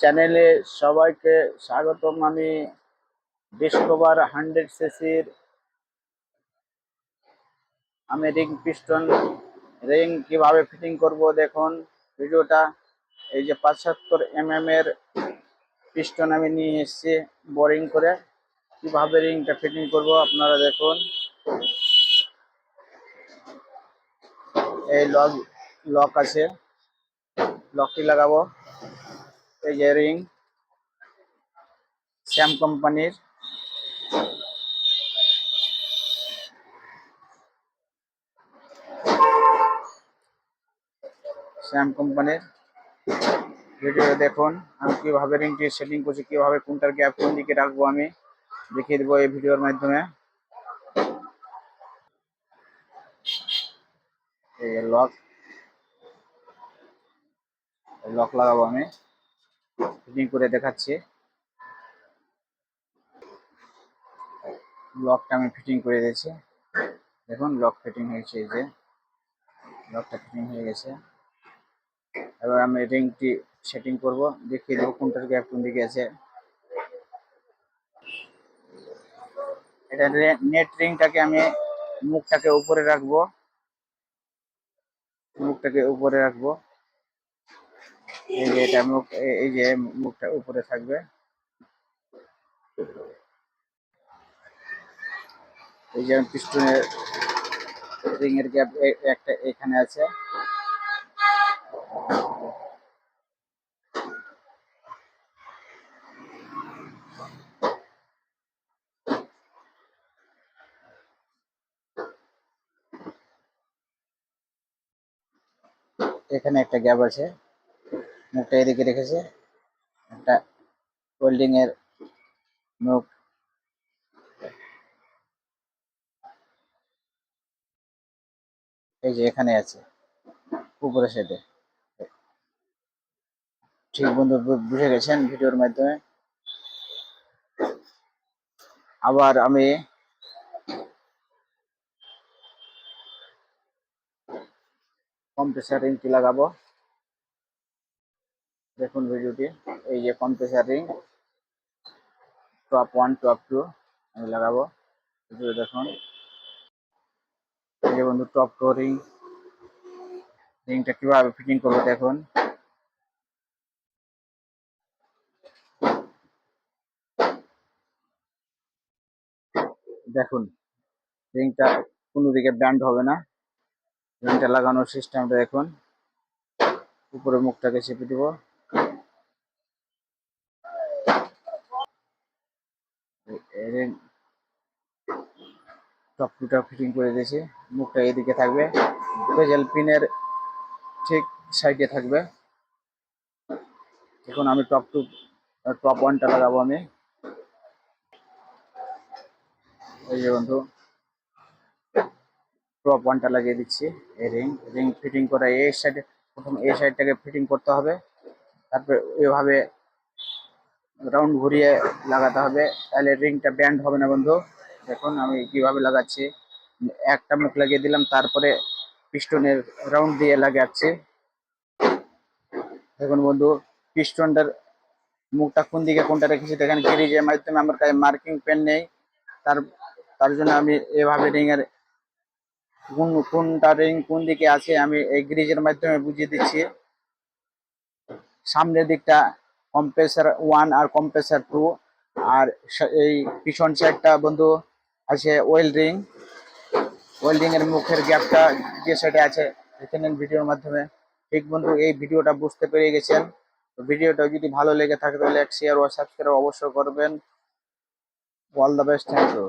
চ্যানেলে সবাইকে স্বাগতম। আমি ডিসকভার 100 সিসির রিং পিস্টন রিং কিভাবে ফিটিং করব দেখুন ভিডিওটা। এই যে 75 এর পিস্টন আমি নিয়ে এসেছি বোরিং করে। কিভাবে রিংটা ফিটিং করব আপনারা দেখুন। এই লক আছে, লকটি লাগাবো। এই যে রিং স্যাম কোম্পানির, ভিডিও দেখুন আমি কিভাবে রিংটি সেটিং করছি, কিভাবে কোনটার গ্যাপ কোন দিকে রাখবো আমি দেখিয়ে দেবো এই ভিডিওর মাধ্যমে। এই লক লাগাবো, আমি ফিটিং করে দেখাচ্ছি। লকটা আমি ফিটিং করে দিয়েছি, দেখুন লক ফিটিং হয়েছে। এই যে লকটা ফিটিং হয়ে গেছে। এবার আমি রিংটি সেটিং করব, দেখিয়ে দেবো কোনটার গ্যাপ কোন দিকে আছে। এটা নেট রিংটাকে আমি মুখটাকে উপরে রাখবো, এই যে এটা মুখ, এই যে মুখটা উপরে থাকবে। এই যে পিস্টনের রিং এর গ্যাপ একটা এখানে আছে। এখানে একটা গ্যাপ আছে, মুখটা এদিকে রেখেছে। একটা ওয়েল্ডিং এর মুখ এই যে এখানে আছে উপরে সাইডে। ঠিক বন্ধু বুঝে গেছেন ভিডিওর মাধ্যমে। আবার আমি কম্প্রেসার রিংটি লাগাবো, দেখুন ভিডিওটি। এই যে কম্প্রেসার রিং টপ 1 টপ 2 আমি লাগাবো, ভিডিও দেখুন। এই যে বন্ধু টপ 2 রিংটা কিভাবে ফিটিং করবো দেখুন। দেখুন রিংটা কোনো দিকে ব্যান্ড হবে না। রিংটা লাগানোর সিস্টেমটা দেখুন। উপরে মুখটাকে চেপে দিব, রিং টপ 2টা ফিটিং করে দিয়েছি। মুখটা এদিকে থাকবে, বেজেল পিনের ঠিক সাইডে থাকবে। এখন আমি টপ 1টা লাগাবো আমি। এই যে বন্ধু টপ 1টা লাগিয়ে দিচ্ছি। এই রিং ফিটিং করা এই সাইডে, প্রথম এই সাইডটাকে ফিটিং করতে হবে, তারপর এভাবে রাউন্ড ঘুরিয়ে লাগাতে হবে, তাহলে রিংটা ব্যান্ড হবে না বন্ধু। দেখুন আমি কিভাবে লাগাচ্ছি। একটা মুখ লাগিয়ে দিলাম, তারপরে পিস্টনের রাউন্ড দিয়ে লাগাচ্ছি। দেখুন বন্ধু পিস্টনটার মুখটা কোন দিকে কোনটা রেখেছি দেখেন। গ্রিজের মাধ্যমে আমার কাছে মার্কিং পেন নেই, তার তার জন্য আমি এভাবে রিং এর কোনটা রিং কোন দিকে আছে আমি এই গ্রিজের মাধ্যমে বুঝিয়ে দিচ্ছি। সামনের দিকটা কম্প্রেসার 1 আর কম্প্রেসার 2, আর এই পিছন সাইডটা বন্ধু আছে ওয়েল্ডিং এর মুখের গ্যাপটা যে সাইডে আছে দেখে নেন ভিডিওর মাধ্যমে। ঠিক বন্ধু এই ভিডিওটা বুঝতে পেরে গেছেন। তো ভিডিওটা যদি ভালো লেগে থাকে তাহলে লাইক শেয়ার ও সাবস্ক্রাইব অবশ্যই করবেন। All the best, thank you.